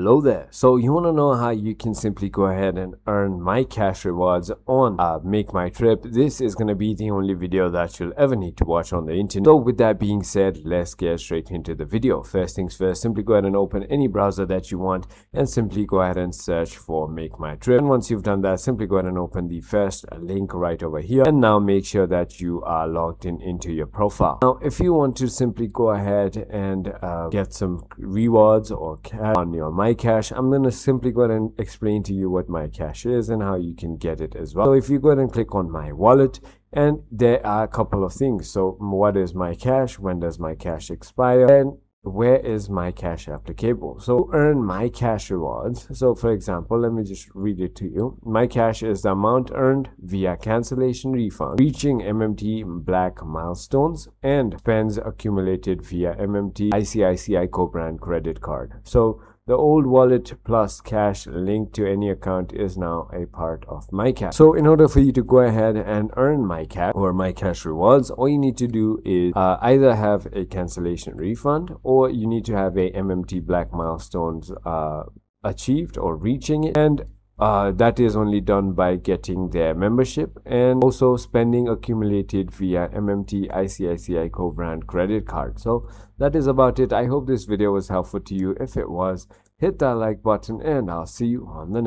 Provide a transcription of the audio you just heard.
Hello there. So you want to know how you can simply go ahead and earn MyCash rewards on MakeMyTrip. This is going to be the only video that you'll ever need to watch on the internet. So with that being said, let's get straight into the video. First things first, simply go ahead and open any browser that you want and simply go ahead and search for MakeMyTrip. And once you've done that, simply go ahead and open the first link right over here. And now make sure that you are logged into your profile. Now, if you want to simply go ahead and get some rewards or cash on your MyCash, I'm going to simply go ahead and explain to you what MyCash is and how you can get it as well. So if you go ahead and click on My Wallet, and there are a couple of things. So what is MyCash? When does MyCash expire? And where is MyCash applicable? So earn MyCash rewards. So for example, let me just read it to you. MyCash is the amount earned via cancellation refund, reaching MMT Black milestones, and spends accumulated via MMT ICICI co-brand credit card. So the old wallet plus cash linked to any account is now a part of MyCash. So in order for you to go ahead and earn MyCash or MyCash rewards, all you need to do is either have a cancellation refund, or you need to have a MMT Black milestones achieved or reaching it, and that is only done by getting their membership and also spending accumulated via MMT ICICI co-brand credit card. So that is about it. I hope this video was helpful to you. If it was, hit that like button and I'll see you on the next.